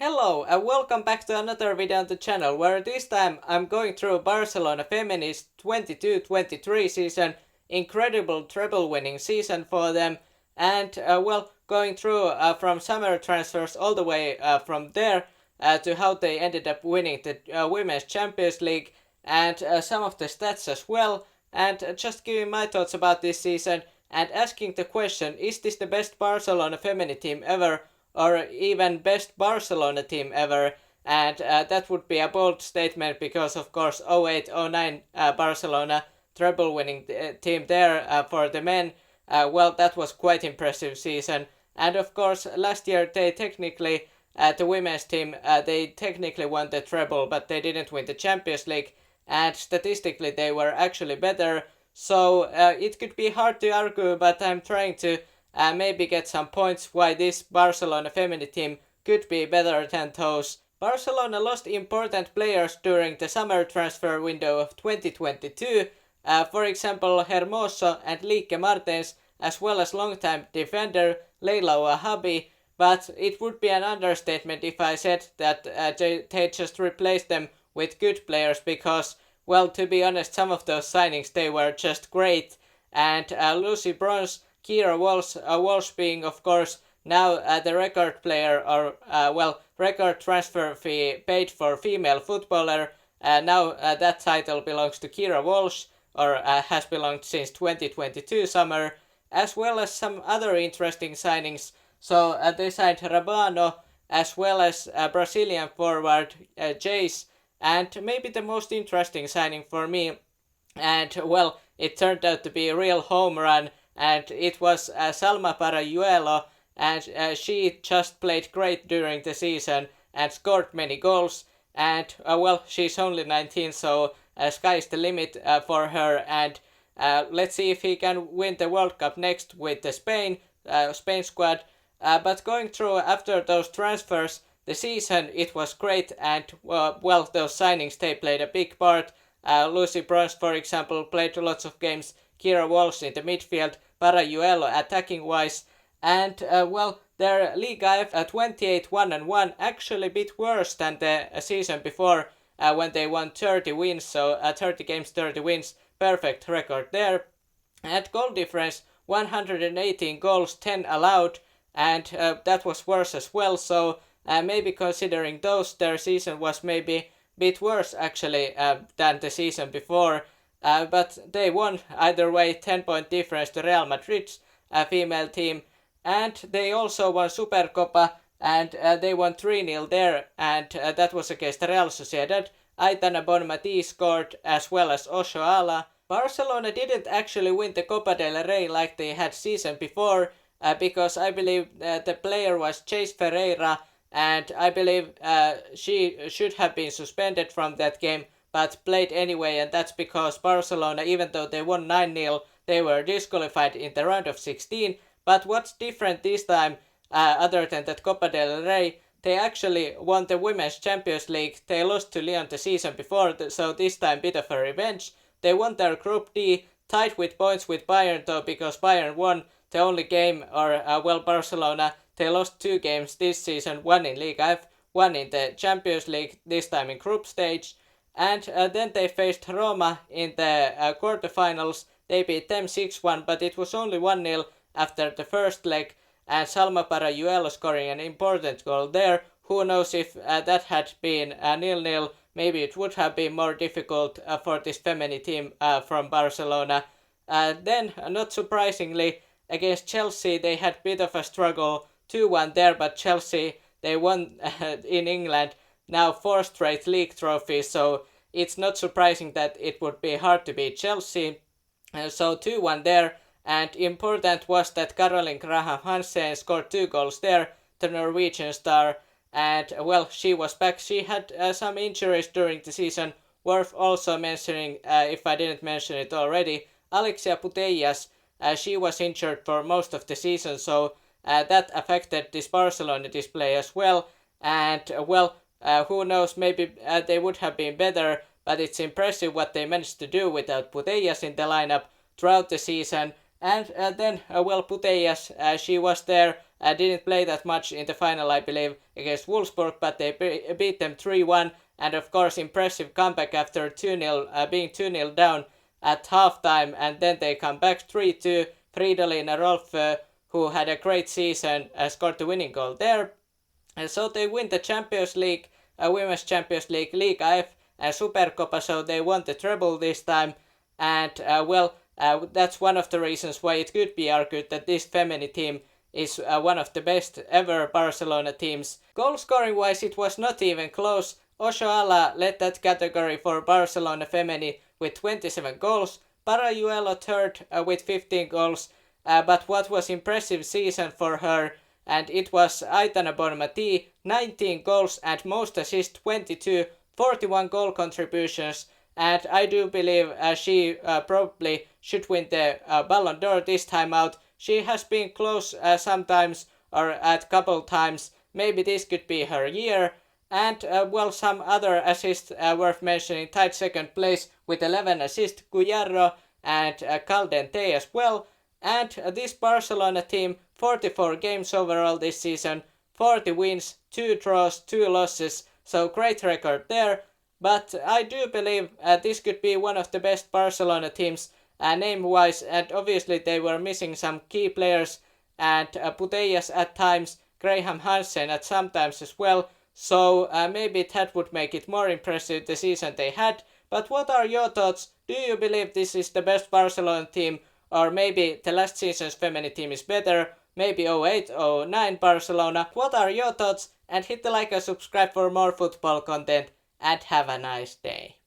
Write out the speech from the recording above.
Hello and welcome back to another video on the channel where this time I'm going through Barcelona Femíní's 22-23 season, incredible treble winning season for them, and going through from summer transfers all the way from there to how they ended up winning the Women's Champions League, and some of the stats as well, and just giving my thoughts about this season and asking the question, is this the best Barcelona Femení team ever? Or even best Barcelona team ever, and that would be a bold statement because of course 08-09 Barcelona treble winning team there for the men, that was quite impressive season. And of course last year they technically, the women's team, they technically won the treble but they didn't win the Champions League, and statistically they were actually better, so it could be hard to argue, but I'm trying to maybe get some points why this Barcelona Femení team could be better than those. Barcelona lost important players during the summer transfer window of 2022, for example Hermoso and Liike Martens, as well as longtime defender Leila Wahabi, but it would be an understatement if I said that they just replaced them with good players, because, well, to be honest, some of those signings, they were just great, and Lucy Bronze, Kira Walsh being, of course, now the record player, or record transfer fee paid for female footballer. Now that title belongs to Kira Walsh, or has belonged since 2022 summer, as well as some other interesting signings. So they signed Rabano, as well as Brazilian forward Jace, and maybe the most interesting signing for me, and well, it turned out to be a real home run, and it was Salma Parayuelo, and she just played great during the season and scored many goals, and she's only 19, so sky's the limit for her, and let's see if he can win the World Cup next with the Spain squad. But going through after those transfers, the season, it was great, and those signings, they played a big part. Lucy Bronze, for example, played lots of games, Kira Walsh in the midfield, Parayuelo attacking wise, and their Liga F 28-1-1, actually a bit worse than the season before when they won 30 wins, so 30 games, 30 wins, perfect record there. And goal difference, 118 goals, 10 allowed, and that was worse as well, so maybe considering those, their season was maybe a bit worse actually than the season before. But they won either way, 10-point difference to Real Madrid's female team, and they also won Supercopa, and they won 3-0 there, and that was against Real Sociedad. Aitana Bonmatí scored, as well as Osho Ala. Barcelona didn't actually win the Copa del Rey like they had season before, because I believe the player was Chase Ferreira, and I believe she should have been suspended from that game, but played anyway, and that's because Barcelona, even though they won 9-0, they were disqualified in the round of 16. But what's different this time, other than that Copa del Rey, they actually won the Women's Champions League. They lost to Lyon the season before, so this time bit of a revenge. They won their Group D, tied with points with Bayern though, because Bayern won the only game, or Barcelona, they lost 2 games this season, one in Liga F, one in the Champions League, this time in group stage. And then they faced Roma in the quarterfinals. They beat them 6-1, but it was only 1-0 after the first leg, and Salma Parayuelo scoring an important goal there. Who knows if that had been 0-0, maybe it would have been more difficult for this Femení team from Barcelona. Then, not surprisingly, against Chelsea they had a bit of a struggle, 2-1 there, but Chelsea, they won in England now 4 straight league trophies, so it's not surprising that it would be hard to beat Chelsea. So 2-1 there, and important was that Caroline Graham Hansen scored 2 goals there, the Norwegian star, and she was back. She had some injuries during the season, worth also mentioning, if I didn't mention it already, Alexia Putellas, she was injured for most of the season, so that affected this Barcelona display as well, and who knows, maybe they would have been better, but it's impressive what they managed to do without Putellas in the lineup throughout the season. And then, Putellas, she was there didn't play that much in the final, I believe, against Wolfsburg, but they beat them 3-1, and of course impressive comeback after 2-0, being 2-0 down at halftime, and then they come back 3-2. Fridolin Rolfö, who had a great season, scored the winning goal there. And so they win the Champions League, Women's Champions League, Liga F, and Supercopa, so they won the treble this time. And that's one of the reasons why it could be argued that this Femení team is one of the best ever Barcelona teams. Goal scoring wise, it was not even close. Oshoala led that category for Barcelona Femení with 27 goals. Parayuelo third with 15 goals. But what was impressive season for her, and it was Aitana Bonmati, 19 goals and most assists, 22, 41 goal contributions. And I do believe she probably should win the Ballon d'Or this time out. She has been close sometimes, or at couple times. Maybe this could be her year. And some other assists worth mentioning. Tied second place with 11 assists, Guyarro and Caldente as well. And this Barcelona team, 44 games overall this season, 40 wins, 2 draws, 2 losses. So great record there. But I do believe this could be one of the best Barcelona teams name-wise. And obviously they were missing some key players. And Putellas at times, Graham Hansen at sometimes as well. So maybe that would make it more impressive the season they had. But what are your thoughts? Do you believe this is the best Barcelona team? Or maybe the last season's Femení team is better? Maybe 08-09 Barcelona? What are your thoughts? And hit the like and subscribe for more football content. And have a nice day.